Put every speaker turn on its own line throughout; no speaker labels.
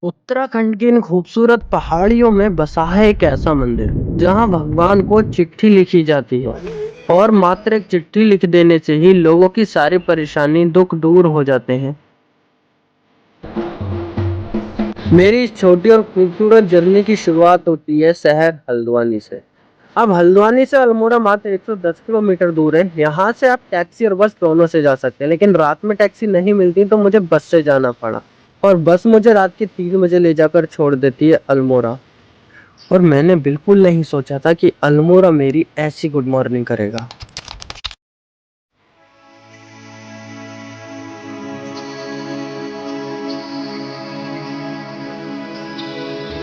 उत्तराखंड की इन खूबसूरत पहाड़ियों में बसा है एक ऐसा मंदिर जहां भगवान को चिट्ठी लिखी जाती है और मात्र एक चिट्ठी लिख देने से ही लोगों की सारी परेशानी दुख दूर हो जाते हैं। मेरी इस छोटी और खूबसूरत जर्नी की शुरुआत होती है शहर हल्द्वानी से। अब हल्द्वानी से अल्मोड़ा मात्र 110 किलोमीटर दूर है। यहाँ से आप टैक्सी और बस दोनों से जा सकते हैं, लेकिन रात में टैक्सी नहीं मिलती तो मुझे बस से जाना पड़ा। और बस मुझे रात के 3 बजे ले जाकर छोड़ देती है अल्मोड़ा। और मैंने बिल्कुल नहीं सोचा था कि अल्मोड़ा मेरी ऐसी गुड मॉर्निंग करेगा।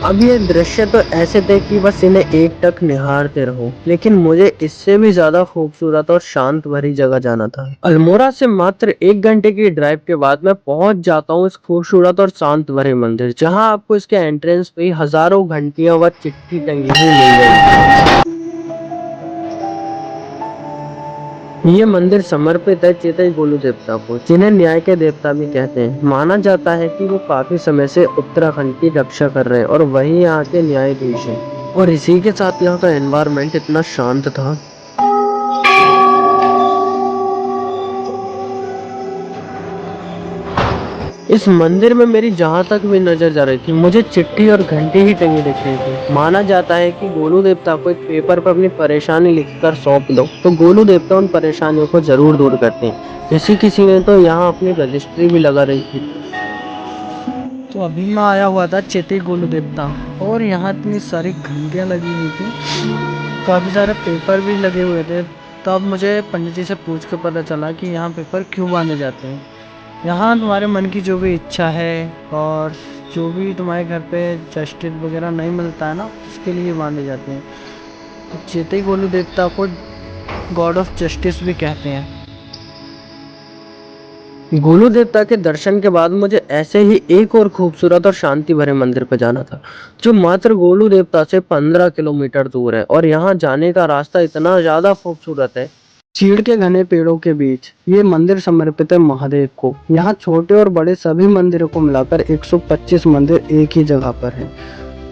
अब ये दृश्य तो ऐसे थे कि बस इन्हें एकटक निहारते रहो, लेकिन मुझे इससे भी ज्यादा खूबसूरत और शांत भरी जगह जाना था। अल्मोड़ा से मात्र 1 घंटे की ड्राइव के बाद मैं पहुंच जाता हूँ इस खूबसूरत और शांत भरे मंदिर, जहां आपको इसके एंट्रेंस पे ही हजारों घंटियां व चिट्ठी टंगी हुई मिल गई। ये मंदिर समर्पित है चेतई गोलू देवता को, जिन्हें न्याय के देवता भी कहते हैं। माना जाता है कि वो काफी समय से उत्तराखंड की रक्षा कर रहे हैं और वही यहाँ के न्यायाधीश हैं। और इसी के साथ यहाँ का एनवायरनमेंट इतना शांत था। इस मंदिर में मेरी जहां तक भी नजर जा रही थी, मुझे चिट्ठी और घंटी ही टंगी दिख रही थी। माना जाता है कि गोलू देवता को एक पेपर पर अपनी परेशानी लिखकर सौंप दो तो गोलू देवता उन परेशानियों को जरूर दूर करते हैं। किसी किसी ने तो यहाँ अपनी रजिस्ट्री भी लगा रही थी। तो अभी मैं आया हुआ था चेती गोलू देवता, और यहाँ इतनी सारी घंटियाँ लगी हुई थी, काफ़ी सारे पेपर भी लगे हुए थे। तब मुझे पंडित जी से पूछ कर पता चला कि यहाँ पेपर क्यों बांधे जाते हैं। यहाँ तुम्हारे मन की जो भी इच्छा है और जो भी तुम्हारे घर पे जस्टिस वगैरह नहीं मिलता है ना, उसके लिए बांधे जाते हैं। तो चेती गोलू देवता को गॉड ऑफ जस्टिस भी कहते हैं। गोलू देवता के दर्शन के बाद मुझे ऐसे ही एक और खूबसूरत और शांति भरे मंदिर पर जाना था, जो मात्र गोलू देवता से 15 किलोमीटर दूर है। और यहाँ जाने का रास्ता इतना ज्यादा खूबसूरत है। चीड़ के घने पेड़ों के बीच ये मंदिर समर्पित है महादेव को। यहाँ छोटे और बड़े सभी मंदिरों को मिलाकर 125 मंदिर एक ही जगह पर है।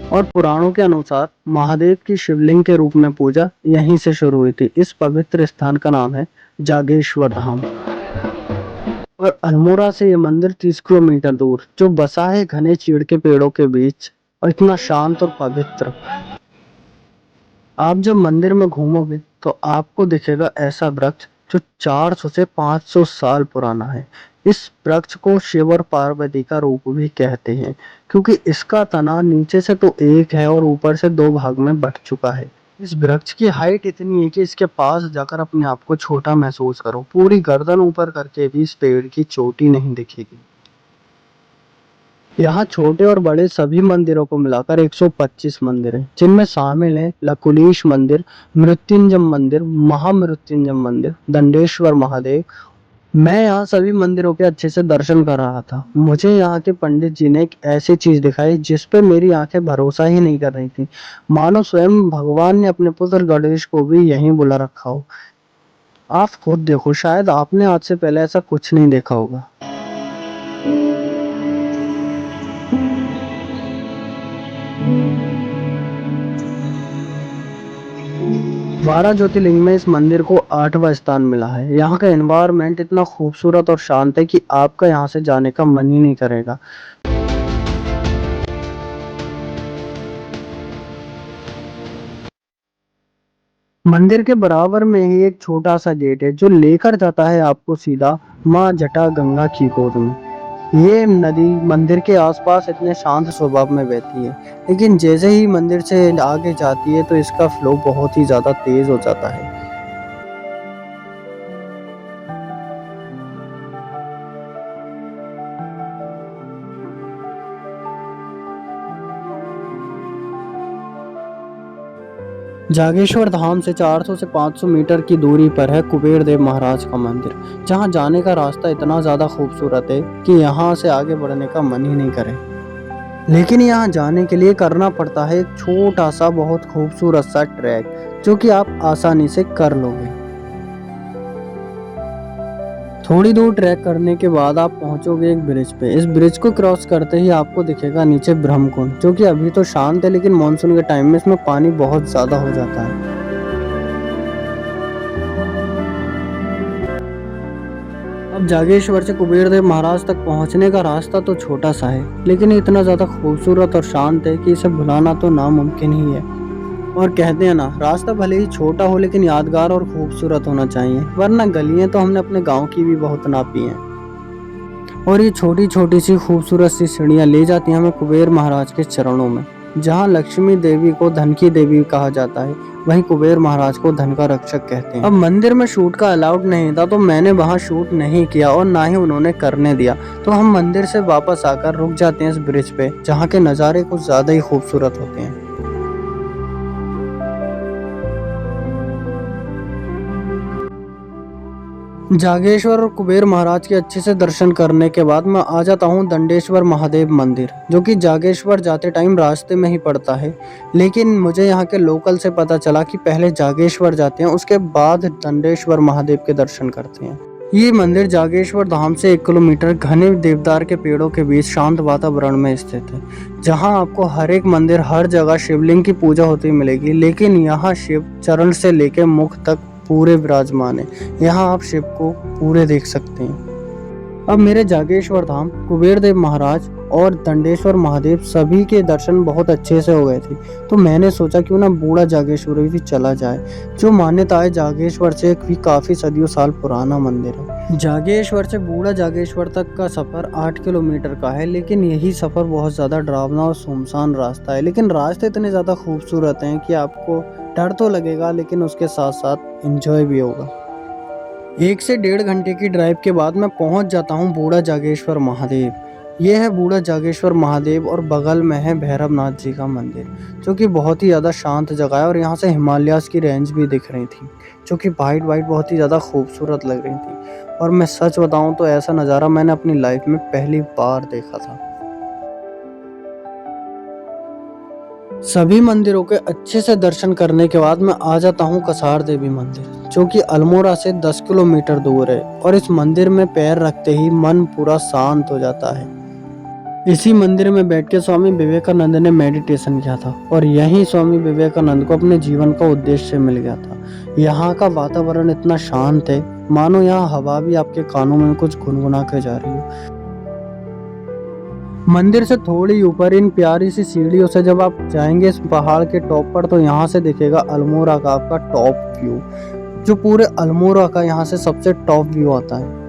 और पुराणों के अनुसार महादेव की शिवलिंग के रूप में पूजा यहीं से शुरू हुई थी। इस पवित्र स्थान का नाम है जागेश्वर धाम। और अल्मोड़ा से ये मंदिर 30 किलोमीटर दूर, जो बसा है घने चीड़ के पेड़ों के बीच और इतना शांत और पवित्र। आप जब मंदिर में घूमोगे तो आपको दिखेगा ऐसा वृक्ष जो 400 से 500 साल पुराना है। इस वृक्ष को शिव और पार्वती का रूप भी कहते हैं, क्योंकि इसका तना नीचे से तो एक है और ऊपर से दो भाग में बंट चुका है। इस वृक्ष की हाइट इतनी है कि इसके पास जाकर अपने आप को छोटा महसूस करो। पूरी गर्दन ऊपर करके भी इस पेड़ की चोटी नहीं दिखेगी। यहाँ छोटे और बड़े सभी मंदिरों को मिलाकर 125 मंदिर हैं, जिनमें शामिल है लकुलीश मंदिर, मृत्युंजय मंदिर, महामृत्युंजय मंदिर, दंडेश्वर महादेव। मैं यहाँ सभी मंदिरों के अच्छे से दर्शन कर रहा था। मुझे यहाँ के पंडित जी ने एक ऐसी चीज दिखाई जिस पे मेरी आंखें भरोसा ही नहीं कर रही थी। मानो स्वयं भगवान ने अपने पुत्र गणेश को भी यहीं बुला रखा हो। आप खुद देखो, शायद आपने आज से पहले ऐसा कुछ नहीं देखा होगा। 12 ज्योतिर्लिंग में इस मंदिर को 8वां स्थान मिला है। यहाँ का एनवायरनमेंट इतना खूबसूरत और शांत है कि आपका यहाँ से जाने का मन ही नहीं करेगा। मंदिर के बराबर में ही एक छोटा सा गेट है, जो लेकर जाता है आपको सीधा माँ जटा गंगा की गोद में। ये नदी मंदिर के आसपास इतने शांत स्वभाव में बहती है, लेकिन जैसे ही मंदिर से आगे जाती है तो इसका फ्लो बहुत ही ज्यादा तेज हो जाता है। जागेश्वर धाम से 400 से 500 मीटर की दूरी पर है कुबेर देव महाराज का मंदिर, जहां जाने का रास्ता इतना ज्यादा खूबसूरत है कि यहां से आगे बढ़ने का मन ही नहीं करे। लेकिन यहाँ जाने के लिए करना पड़ता है एक छोटा सा बहुत खूबसूरत सा ट्रैक, जो कि आप आसानी से कर लोगे। थोड़ी दूर ट्रैक करने के बाद आप पहुंचोगे एक ब्रिज पे। इस ब्रिज को क्रॉस करते ही आपको दिखेगा नीचे ब्रह्मकुंड, जो कि अभी तो शांत है लेकिन मानसून के टाइम में इसमें पानी बहुत ज्यादा हो जाता है। अब जागेश्वर से कुबेर देव महाराज तक पहुंचने का रास्ता तो छोटा सा है, लेकिन इतना ज्यादा खूबसूरत और शांत है कि इसे भुलाना तो नामुमकिन ही है। और कहते हैं ना, रास्ता भले ही छोटा हो लेकिन यादगार और खूबसूरत होना चाहिए, वरना गलियां तो हमने अपने गांव की भी बहुत नापी हैं। और ये छोटी छोटी सी खूबसूरत सी सीढ़ियां ले जाती हैं हमें कुबेर महाराज के चरणों में। जहाँ लक्ष्मी देवी को धन की देवी कहा जाता है, वहीं कुबेर महाराज को धन का रक्षक कहते हैं। अब मंदिर में शूट का अलाउड नहीं था, तो मैंने वहाँ शूट नहीं किया और ना ही उन्होंने करने दिया। तो हम मंदिर से वापस आकर रुक जाते हैं इस ब्रिज पे, जहाँ के नज़ारे कुछ ज्यादा ही खूबसूरत होते हैं। जागेश्वर और कुबेर महाराज के अच्छे से दर्शन करने के बाद मैं आ जाता हूँ दंडेश्वर महादेव मंदिर, जो कि जागेश्वर जाते टाइम रास्ते में ही पड़ता है। लेकिन मुझे यहाँ के लोकल से पता चला कि पहले जागेश्वर जाते हैं, उसके बाद दंडेश्वर महादेव के दर्शन करते हैं। ये मंदिर जागेश्वर धाम से 1 किलोमीटर घने देवदार के पेड़ों के बीच शांत वातावरण में स्थित है, जहाँ आपको हर एक मंदिर हर जगह शिवलिंग की पूजा होती मिलेगी, लेकिन यहाँ शिव चरण से लेकर मुख तक पूरे विराजमान है। यहाँ आप शिव को पूरे देख सकते हैं। अब मेरे जागेश्वर धाम, कुबेर देव महाराज और दंडेश्वर महादेव सभी के दर्शन बहुत अच्छे से हो गए थे, तो मैंने सोचा क्यों ना बूढ़ा जागेश्वर भी चला जाए, जो मान्यता है जागेश्वर से भी काफी सदियों साल पुराना मंदिर है। जागेश्वर से बूढ़ा जागेश्वर तक का सफर 8 किलोमीटर का है, लेकिन यही सफर बहुत ज्यादा डरावना और सुनसान रास्ता है। लेकिन रास्ते इतने ज्यादा खूबसूरत हैं कि आपको डर तो लगेगा, लेकिन उसके साथ साथ एंजॉय भी होगा। 1 से 1.5 घंटे की ड्राइव के बाद मैं पहुंच जाता हूं बूढ़ा जागेश्वर महादेव। ये है बूढ़ा जागेश्वर महादेव और बगल में है भैरवनाथ जी का मंदिर, जो कि बहुत ही ज़्यादा शांत जगह है। और यहाँ से हिमालयाज़ की रेंज भी दिख रही थी, जो कि वाइट वाइट बहुत ही ज़्यादा खूबसूरत लग रही थी। और मैं सच बताऊं तो ऐसा नज़ारा मैंने अपनी लाइफ में पहली बार देखा था। सभी मंदिरों के अच्छे से दर्शन करने के बाद मैं आ जाता हूँ कसार देवी मंदिर, जो कि अल्मोड़ा से 10 किलोमीटर दूर है। और इस मंदिर में पैर रखते ही मन पूरा शांत हो जाता है। इसी मंदिर में बैठ के स्वामी विवेकानंद ने मेडिटेशन किया था, और यही स्वामी विवेकानंद को अपने जीवन का उद्देश्य मिल गया था। यहाँ का वातावरण इतना शांत है, मानो यहाँ हवा भी आपके कानों में कुछ गुनगुना के जा रही हो। मंदिर से थोड़ी ऊपर इन प्यारी सी सीढ़ियों से जब आप जाएंगे इस पहाड़ के टॉप पर, तो यहाँ से दिखेगा अल्मोड़ा का आपका टॉप व्यू, जो पूरे अल्मोड़ा का यहाँ से सबसे टॉप व्यू आता है।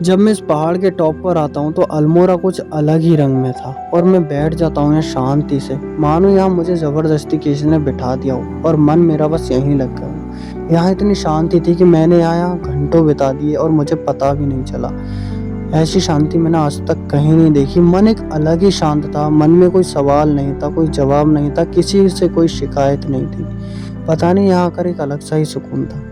जब मैं इस पहाड़ के टॉप पर आता हूँ तो अल्मोड़ा कुछ अलग ही रंग में था, और मैं बैठ जाता हूँ यहाँ शांति से, मानो यहाँ मुझे जबरदस्ती किसी ने बिठा दिया हो और मन मेरा बस यहीं लग गया। यहाँ इतनी शांति थी कि मैंने यहाँ घंटों बिता दिए और मुझे पता भी नहीं चला। ऐसी शांति मैंने आज तक कहीं नहीं देखी। मन एक अलग ही शांत था, मन में कोई सवाल नहीं था, कोई जवाब नहीं था, किसी से कोई शिकायत नहीं थी। पता नहीं यहाँ आकर एक अलग सा ही सुकून था।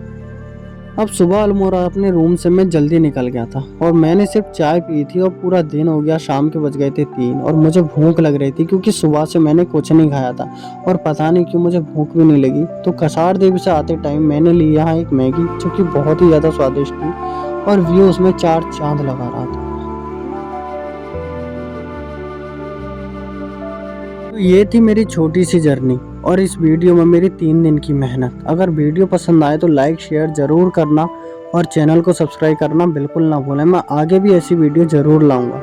अब सुबह अल्मोड़ा अपने रूम से मैं जल्दी निकल गया था, और मैंने सिर्फ चाय पी थी और पूरा दिन हो गया, शाम के बज गए थे 3 और मुझे भूख लग रही थी, क्योंकि सुबह से मैंने कुछ नहीं खाया था और पता नहीं क्यों मुझे भूख भी नहीं लगी। तो कसार देवी से आते टाइम मैंने ली यहाँ एक मैगी, जो कि बहुत ही ज़्यादा स्वादिष्ट थी, और व्यू उसमें 4 चांद लगा रहा था। तो ये थी मेरी छोटी सी जर्नी, और इस वीडियो में मेरी 3 दिन की मेहनत। अगर वीडियो पसंद आए तो लाइक शेयर ज़रूर करना, और चैनल को सब्सक्राइब करना बिल्कुल ना भूलें। मैं आगे भी ऐसी वीडियो ज़रूर लाऊंगा।